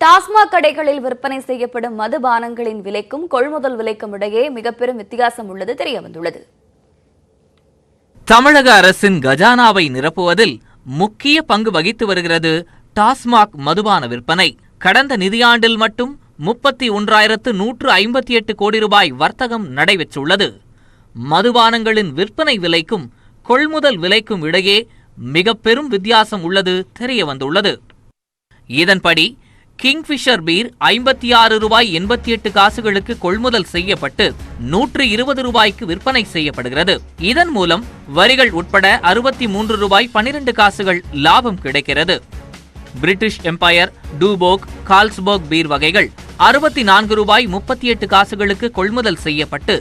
டாஸ்மாக் கடைகளில் விற்பனை செய்யப்படும் மதுபானங்களின் விலைக்கும் கொள்முதல் விலைக்கும் இடையே மிகப்பெரும் வித்தியாசம் உள்ளது தெரியவந்துள்ளது. தமிழக அரசின் கஜானாவை நிரப்புவதில் முக்கிய பங்கு வகித்து வருகிறது டாஸ்மாக் மதுபான விற்பனை. கடந்த நிதியாண்டில் மட்டும் 31,158 கோடி ரூபாய் வர்த்தகம் நடைபெற்றுள்ளது. மதுபானங்களின் விற்பனை விலைக்கும் கொள்முதல் விலைக்கும் இடையே மிக பெரும் வித்தியாசம் உள்ளது தெரியவந்துள்ளது. இதன்படி கிங்ஃபிஷர் பீர் 56 ரூபாய் 88 காசுகளுக்கு கொள்முதல் செய்யப்பட்டு 120 ரூபாய்க்கு விற்பனை செய்யப்படுகிறது. இதன் மூலம் வரிகள் உட்பட 63 ரூபாய் 12 காசுகள் லாபம் கிடைக்கிறது. பிரிட்டிஷ் எம்பயர், டூபோக், கால்ஸ்பர்க் பீர் வகைகள் 64 ரூபாய் 38 காசுகளுக்கு கொள்முதல் செய்யப்பட்டு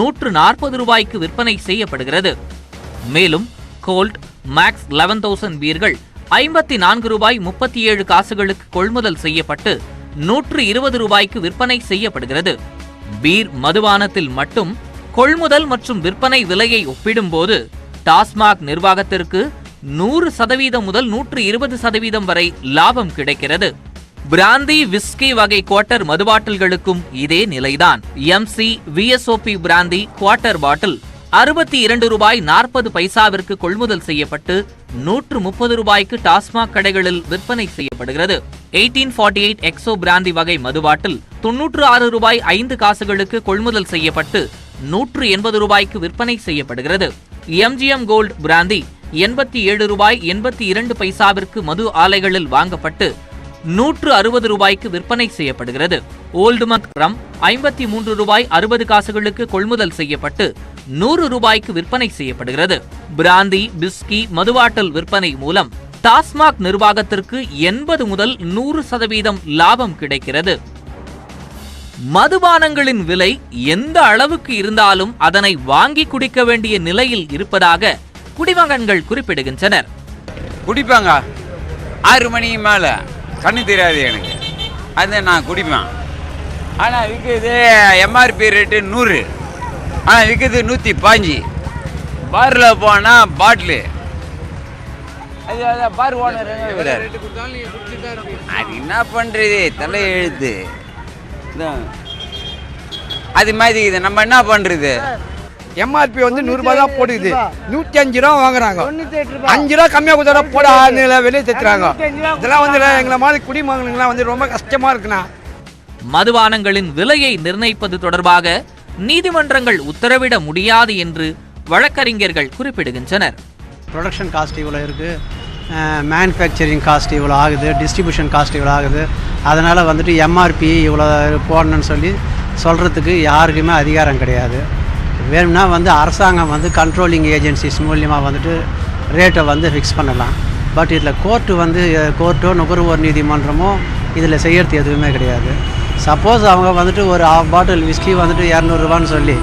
140 ரூபாய்க்கு விற்பனை செய்யப்படுகிறது. மேலும் கோல்ட், மேக்ஸ் 11,000 பீர்கள் 54 ரூபாய் 37 காசுகளுக்கு கொள்முதல் செய்யப்பட்டு 120 ரூபாய்க்கு விற்பனை செய்யப்படுகிறது. பீர் மதுபானத்தில் மட்டும் கொள்முதல் மற்றும் விற்பனை விலையை ஒப்பிடும்போது டாஸ்மாக் நிர்வாகத்திற்கு 100% முதல் 120% வரை லாபம் கிடைக்கிறது. பிராந்தி, விஸ்கி வகை குவார்ட்டர் மதுபாட்டில்களுக்கும் இதே நிலைதான். MC VSOP பிராந்தி குவார்ட்டர் பாட்டில் 62 ரூபாய் 40 பைசாவிற்கு கொள்முதல் செய்யப்பட்டு 130 ரூபாய்க்கு டாஸ்மாக் கடைகளில் விற்பனை செய்யப்படுகிறது. 1848 எக்ஸோ பிராந்தி வகை மதுபாட்டில் 96 ரூபாய் 5 காசுகளுக்கு கொள்முதல் செய்யப்பட்டு 180 ரூபாய்க்கு விற்பனை செய்யப்படுகிறது. MGM கோல்ட் பிராந்தி 87 ரூபாய் 82 பைசாவிற்கு மது ஆலைகளில் வாங்கப்பட்டு 160 ரூபாய்க்கு விற்பனை செய்யப்படுகிறது. ஓல்டுமந்த் ரம் 53 ரூபாய் 60 காசுகளுக்கு கொள்முதல் செய்யப்பட்டு 100 ரூபாய்க்கு விற்பனை செய்யப்படுகிறது. பிராந்தி, பிஸ்கி மதுபாட்டில் விற்பனை மூலம் டாஸ்மாக் நிர்வாகத்திற்கு 80 முதல் 100% லாபம் கிடைக்கிறது. மதுபானங்களின் விலை எந்த அளவுக்கு இருந்தாலும் அதனை வாங்கி குடிக்க வேண்டிய நிலையில் இருப்பதாக குடிமகன்கள் குறிப்பிடுகின்றனர். குடிப்பாங்க 6 மணிக்கு மேலே கண்ணு தெரியாது எனக்கு, அதை நான் குடிப்பேன். ஆனால் விற்கிறது MRP ரேட்டு 100, ஆனால் விற்கிறது 115. பாரில் போனால் பாட்டிலு அது பார் ஓனர் அது என்ன பண்ணுறது, தலை எழுத்து அது மாதிரி இது நம்ம என்ன பண்ணுறது. MRP வந்து 100 ரூபாய் தான் போடுது, 105 ரூபா வாங்குறாங்க. 5 ரூபா கம்மியாக கொடுத்தா போட வெளியே தச்சுறாங்க. இதெல்லாம் வந்து எங்களை மாதிரி குடிமகனுங்களாம் வந்து ரொம்ப கஷ்டமா இருக்குண்ணா. மதுபானங்களின் விலையை நிர்ணயிப்பது தொடர்பாக நீதிமன்றங்கள் உத்தரவிட முடியாது என்று வழக்கறிஞர்கள் குறிப்பிடுகின்றனர். ப்ரொடக்ஷன் காஸ்ட் இவ்வளோ இருக்குது, மேனுஃபேக்சரிங் காஸ்ட் இவ்வளோ ஆகுது, டிஸ்ட்ரிபியூஷன் காஸ்ட் இவ்வளோ ஆகுது, அதனால் வந்துட்டு MRP இவ்வளோ போடணுன்னு சொல்லி சொல்கிறதுக்கு யாருக்குமே அதிகாரம் கிடையாது. வேணும்னா வந்து அரசாங்கம் வந்து கண்ட்ரோலிங் ஏஜென்சிஸ் மூலியமாக வந்துட்டு ரேட்டை வந்து ஃபிக்ஸ் பண்ணலாம். பட் இதில் கோர்ட்டோ நுகர்வோர் நீதிமன்றமோ இதில் செய்கிறது எதுவுமே கிடையாது. சப்போஸ் அவங்க வந்துட்டு ஒரு ½ பாட்டில் விஸ்கி வந்துட்டு 200 ரூபான்னு சொல்லி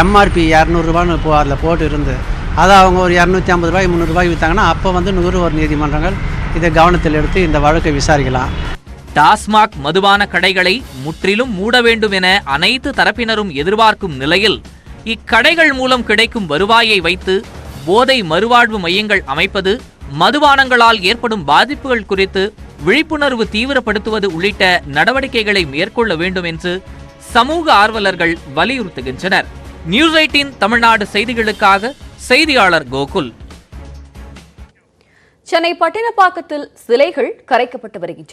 MRP 200 ரூபான்னு அதில் போட்டு இருந்து அதை அவங்க ஒரு 250 ரூபாய் 300 ரூபாய் விற்றாங்கன்னா அப்போ வந்து நுகர்வோர் நீதிமன்றங்கள் இதை கவனத்தில் எடுத்து இந்த வழக்கை விசாரிக்கலாம். டாஸ்மாக் மதுபான கடைகளை முற்றிலும் மூட வேண்டும் என அனைத்து தரப்பினரும் எதிர்பார்க்கும் நிலையில் இக்கடைகள் மூலம் கிடைக்கும் வருவாயை வைத்து போதை மறுவாழ்வு மையங்கள் அமைப்பது, மதுபானங்களால் ஏற்படும் பாதிப்புகள் குறித்து விழிப்புணர்வு தீவிரப்படுத்துவது உள்ளிட்ட நடவடிக்கைகளை மேற்கொள்ள வேண்டும் என்று சமூக ஆர்வலர்கள் வலியுறுத்துகின்றனர். நியூஸ் 18 தமிழ்நாடு செய்திகளுக்காக செய்தியாளர் கோகுல். சென்னை பட்டினப்பாக்கத்தில் சிலைகள் கரைக்கப்பட்டு வருகின்றன.